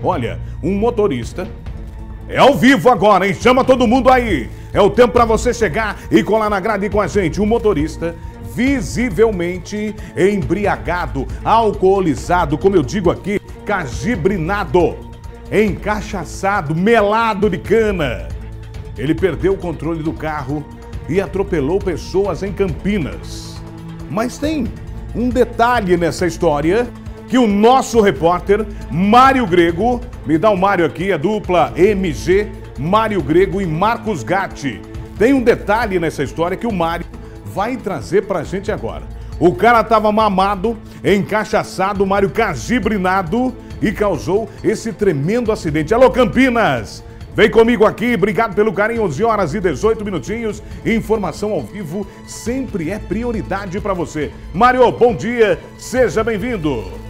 Olha, um motorista... É ao vivo agora, hein? Chama todo mundo aí. É o tempo para você chegar e colar na grade com a gente. Um motorista visivelmente embriagado, alcoolizado, como eu digo aqui, cajibrinado, encachaçado, melado de cana. Ele perdeu o controle do carro e atropelou pessoas em Campinas. Mas tem um detalhe nessa história que o nosso repórter Mário Grego, me dá o Mário aqui, a dupla MG, Mário Grego e Marcos Gatti. Tem um detalhe nessa história que o Mário vai trazer pra gente agora. O cara tava mamado, encachaçado, o Mário cajibrinado e causou esse tremendo acidente. Alô, Campinas! Vem comigo aqui, obrigado pelo carinho, 11 horas e 18 minutinhos. Informação ao vivo sempre é prioridade pra você. Mário, bom dia, seja bem-vindo.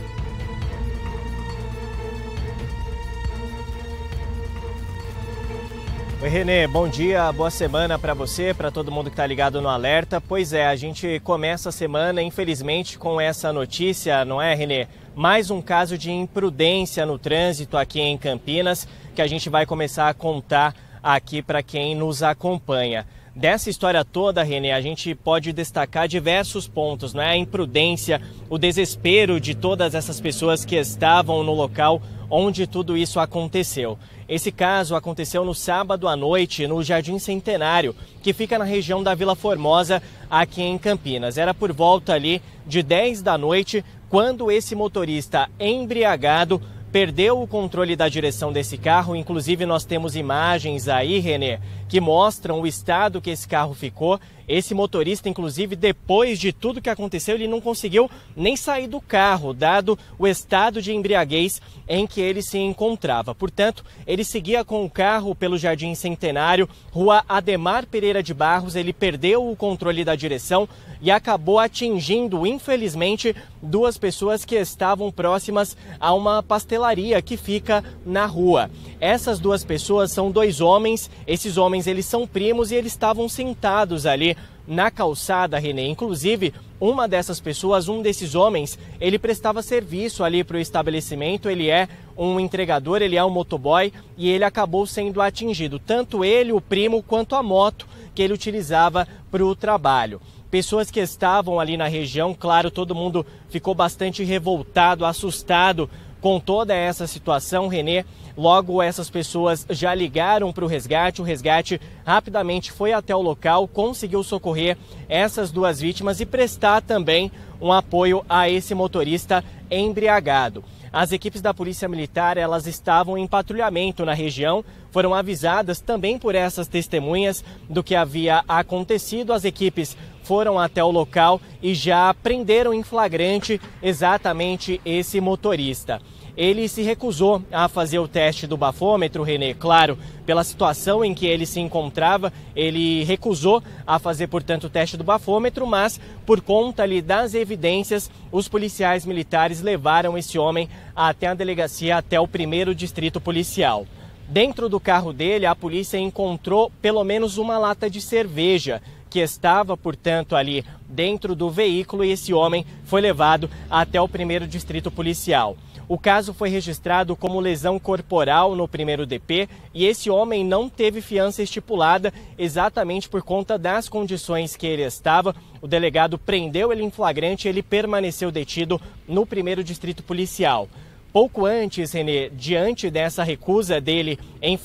Oi, Renê, bom dia, boa semana para você, para todo mundo que está ligado no Alerta. Pois é, a gente começa a semana, infelizmente, com essa notícia, não é, Renê? Mais um caso de imprudência no trânsito aqui em Campinas, que a gente vai começar a contar aqui para quem nos acompanha. Dessa história toda, Renê, a gente pode destacar diversos pontos, não é? A imprudência, o desespero de todas essas pessoas que estavam no local onde tudo isso aconteceu. Esse caso aconteceu no sábado à noite no Jardim Centenário, que fica na região da Vila Formosa, aqui em Campinas. Era por volta ali de 10 da noite, quando esse motorista embriagado perdeu o controle da direção desse carro. Inclusive nós temos imagens aí, Renê, que mostram o estado que esse carro ficou. Esse motorista, inclusive, depois de tudo que aconteceu, ele não conseguiu nem sair do carro, dado o estado de embriaguez em que ele se encontrava. Portanto, ele seguia com o carro pelo Jardim Centenário, Rua Ademar Pereira de Barros. Ele perdeu o controle da direção e acabou atingindo, infelizmente, duas pessoas que estavam próximas a uma pastelaria que fica na rua. Essas duas pessoas são dois homens. Esses homens, eles são primos e eles estavam sentados ali na calçada, Renê. Inclusive, uma dessas pessoas, um desses homens, ele prestava serviço ali para o estabelecimento. Ele é um entregador, ele é um motoboy e ele acabou sendo atingido. Tanto ele, o primo, quanto a moto que ele utilizava para o trabalho. Pessoas que estavam ali na região, claro, todo mundo ficou bastante revoltado, assustado com toda essa situação, Renê. Logo, essas pessoas já ligaram para o resgate rapidamente foi até o local, conseguiu socorrer essas duas vítimas e prestar também um apoio a esse motorista embriagado. As equipes da Polícia Militar, elas estavam em patrulhamento na região, foram avisadas também por essas testemunhas do que havia acontecido. As equipes foram até o local e já prenderam em flagrante exatamente esse motorista. Ele se recusou a fazer o teste do bafômetro, Renê, claro, pela situação em que ele se encontrava. Ele recusou a fazer, portanto, o teste do bafômetro, mas por conta ali das evidências, os policiais militares levaram esse homem até a delegacia, até o 1º Distrito Policial. Dentro do carro dele, a polícia encontrou pelo menos uma lata de cerveja, que estava, portanto, ali dentro do veículo, e esse homem foi levado até o 1º Distrito Policial. O caso foi registrado como lesão corporal no 1º DP e esse homem não teve fiança estipulada exatamente por conta das condições que ele estava. O delegado prendeu ele em flagrante e ele permaneceu detido no 1º Distrito Policial. Pouco antes, Renê, diante dessa recusa dele em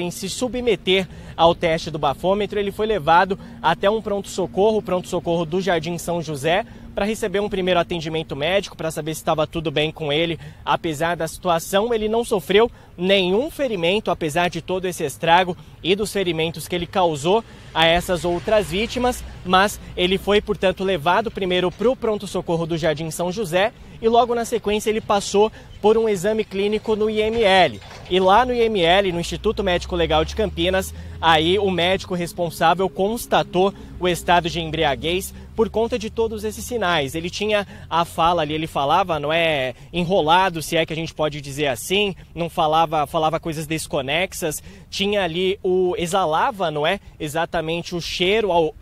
se submeter ao teste do bafômetro, ele foi levado até um pronto-socorro do Jardim São José, para receber um primeiro atendimento médico, para saber se estava tudo bem com ele. Apesar da situação, ele não sofreu nenhum ferimento, apesar de todo esse estrago e dos ferimentos que ele causou a essas outras vítimas, mas ele foi, portanto, levado primeiro para o pronto-socorro do Jardim São José e logo na sequência ele passou por um exame clínico no IML. E lá no IML, no Instituto Médico Legal de Campinas, aí o médico responsável constatou o estado de embriaguez por conta de todos esses sinais. Ele tinha a fala ali, ele falava, não é enrolado, se é que a gente pode dizer assim, não falava coisas desconexas, tinha ali exalava, não é exatamente o cheiro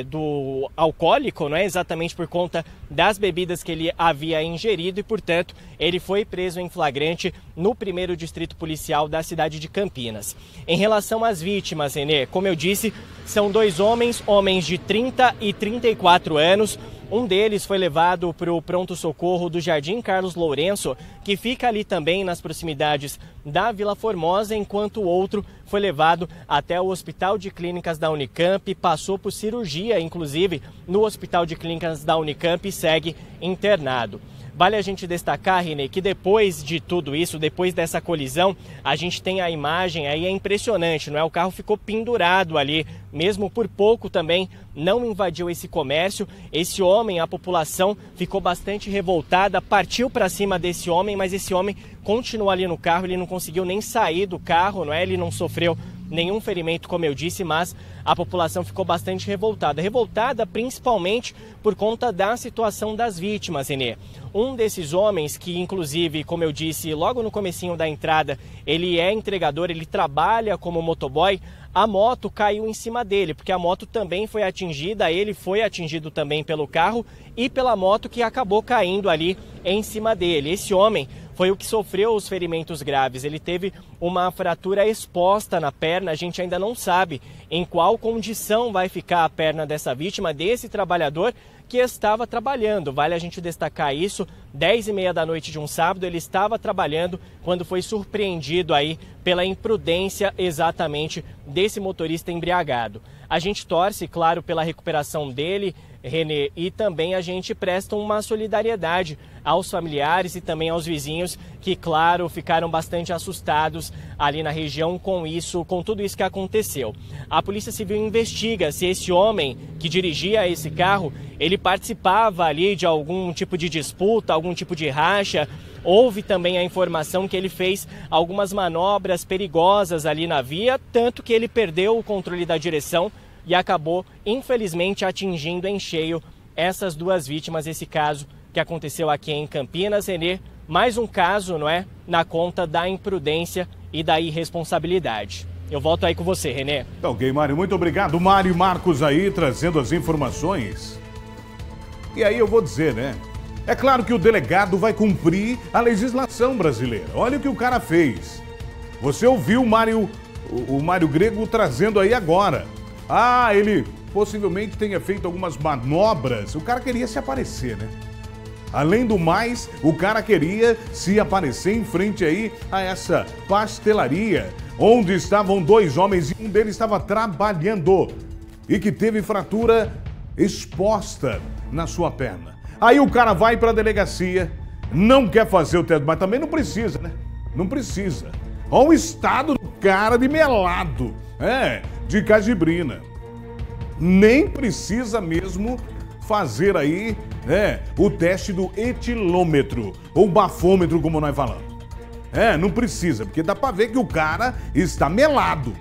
do alcoólico, não é exatamente por conta das bebidas que ele havia ingerido e, portanto, ele foi preso em flagrante no 1º Distrito Policial da cidade de Campinas. Em relação às vítimas, Renê, como eu disse, são 2 homens de 30 e 34 anos. Um deles foi levado para o pronto-socorro do Jardim Carlos Lourenço, que fica ali também nas proximidades da Vila Formosa, enquanto o outro foi levado até o Hospital de Clínicas da Unicamp, passou por cirurgia, inclusive, no Hospital de Clínicas da Unicamp e segue internado. Vale a gente destacar, Renê, que depois de tudo isso, depois dessa colisão, a gente tem a imagem aí, é impressionante, não é? O carro ficou pendurado ali, mesmo por pouco também não invadiu esse comércio. Esse homem, a população ficou bastante revoltada, partiu para cima desse homem, mas esse homem continua ali no carro, ele não conseguiu nem sair do carro, não é? Ele não sofreu nenhum ferimento, como eu disse, mas a população ficou bastante revoltada. Revoltada principalmente por conta da situação das vítimas, Renê. Um desses homens que, inclusive, como eu disse, logo no comecinho da entrada, ele é entregador, ele trabalha como motoboy, a moto caiu em cima dele, porque a moto também foi atingida, ele foi atingido também pelo carro e pela moto que acabou caindo ali em cima dele. Esse homem foi o que sofreu os ferimentos graves. Ele teve uma fratura exposta na perna. A gente ainda não sabe em qual condição vai ficar a perna dessa vítima, desse trabalhador que estava trabalhando. Vale a gente destacar isso, 10h30 da noite de um sábado, ele estava trabalhando quando foi surpreendido aí pela imprudência exatamente desse motorista embriagado. A gente torce, claro, pela recuperação dele, Renê, e também a gente presta uma solidariedade aos familiares e também aos vizinhos que, claro, ficaram bastante assustados ali na região com tudo isso que aconteceu. A Polícia Civil investiga se esse homem que dirigia esse carro, ele participava ali de algum tipo de disputa, algum tipo de racha. Houve também a informação que ele fez algumas manobras perigosas ali na via, tanto que ele perdeu o controle da direção e acabou, infelizmente, atingindo em cheio essas 2 vítimas, esse caso que aconteceu aqui em Campinas. Renê, mais um caso, não é, na conta da imprudência e da irresponsabilidade. Eu volto aí com você, Renê. Tá ok, Mário, muito obrigado. Mário Marcos aí, trazendo as informações. E aí eu vou dizer, né? É claro que o delegado vai cumprir a legislação brasileira. Olha o que o cara fez. Você ouviu o Mário Grego trazendo aí agora. Ah, ele possivelmente tenha feito algumas manobras. O cara queria se aparecer, né? Além do mais, o cara queria se aparecer em frente aí a essa pastelaria, onde estavam 2 homens e um deles estava trabalhando e que teve fratura exposta na sua perna. Aí o cara vai para a delegacia, não quer fazer o teste, mas também não precisa, né? Não precisa. Olha o estado do cara de melado, de cajibrina. Nem precisa mesmo fazer aí, o teste do etilômetro, ou bafômetro, como nós falamos. Não precisa, porque dá pra ver que o cara está melado,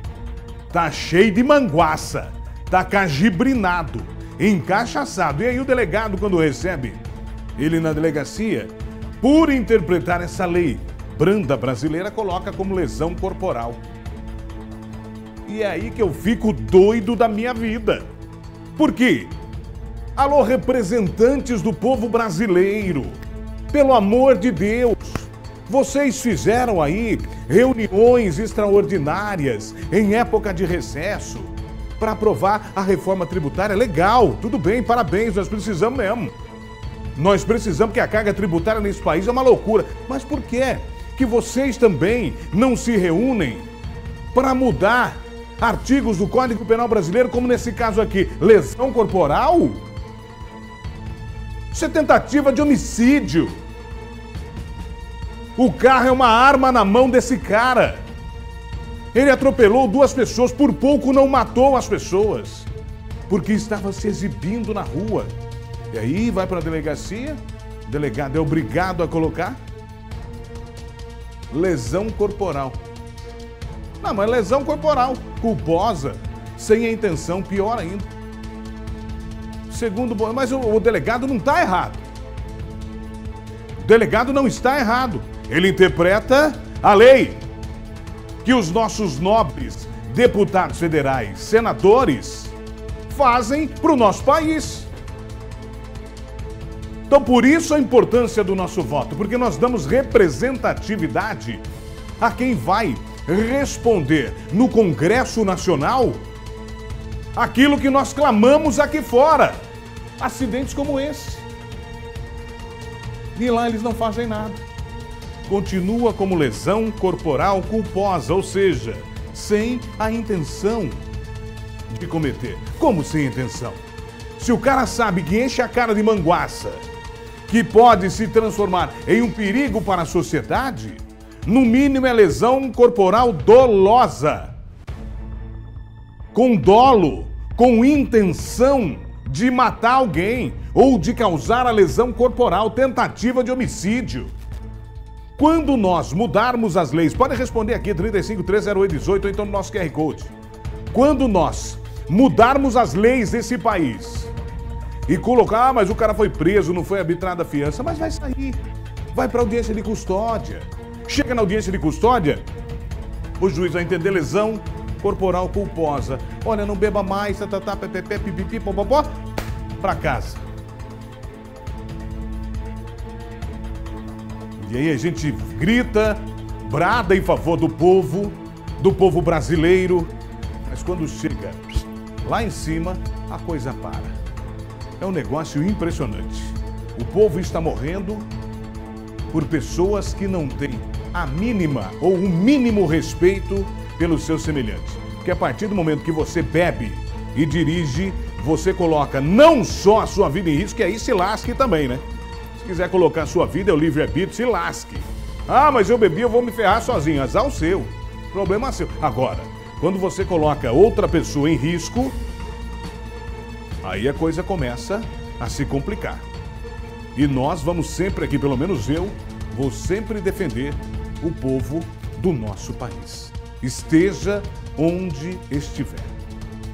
tá cheio de manguaça, tá cajibrinado, encachaçado. E aí o delegado, quando recebe ele na delegacia, por interpretar essa lei branda brasileira, coloca como lesão corporal. E é aí que eu fico doido da minha vida. Por quê? Alô, representantes do povo brasileiro, pelo amor de Deus, vocês fizeram aí reuniões extraordinárias em época de recesso para aprovar a reforma tributária. Legal, tudo bem, parabéns, nós precisamos mesmo. Nós precisamos, porque a carga tributária nesse país é uma loucura. Mas por que vocês também não se reúnem para mudar artigos do Código Penal brasileiro, como nesse caso aqui, lesão corporal? Isso é tentativa de homicídio. O carro é uma arma na mão desse cara. Ele atropelou 2 pessoas, por pouco não matou as pessoas, porque estava se exibindo na rua. E aí vai para a delegacia, o delegado é obrigado a colocar lesão corporal. Não, mas lesão corporal culposa, sem a intenção, pior ainda. Segundo, mas o delegado não está errado. O delegado não está errado. Ele interpreta a lei que os nossos nobres deputados federais, senadores, fazem para o nosso país. Então, por isso a importância do nosso voto, porque nós damos representatividade a quem vai responder no Congresso Nacional aquilo que nós clamamos aqui fora. Acidentes como esse. E lá eles não fazem nada. Continua como lesão corporal culposa, ou seja, sem a intenção de cometer. Como sem intenção? Se o cara sabe que enche a cara de manguaça, que pode se transformar em um perigo para a sociedade, no mínimo é lesão corporal dolosa. Com dolo, com intenção de matar alguém ou de causar a lesão corporal, tentativa de homicídio. Quando nós mudarmos as leis, pode responder aqui, 35-308-18, ou então no nosso QR Code. Quando nós mudarmos as leis desse país e colocar, mas o cara foi preso, não foi arbitrada a fiança, mas vai sair, vai para audiência de custódia. Chega na audiência de custódia, o juiz vai entender lesão corporal culposa. Olha, não beba mais, pipipi, popopó, para casa. E aí a gente grita, brada em favor do povo brasileiro, mas quando chega lá em cima, a coisa para. É um negócio impressionante. O povo está morrendo por pessoas que não têm a mínima ou o mínimo respeito pelos seus semelhantes. Porque a partir do momento que você bebe e dirige, você coloca não só a sua vida em risco, que aí se lasque também, né? Se quiser colocar a sua vida, é o livre-arbítrio, se lasque. Ah, mas eu bebi, eu vou me ferrar sozinho. Azar o seu. Problema seu. Agora, quando você coloca outra pessoa em risco, aí a coisa começa a se complicar. E nós vamos sempre aqui, pelo menos eu, vou sempre defender o povo do nosso país. Esteja onde estiver.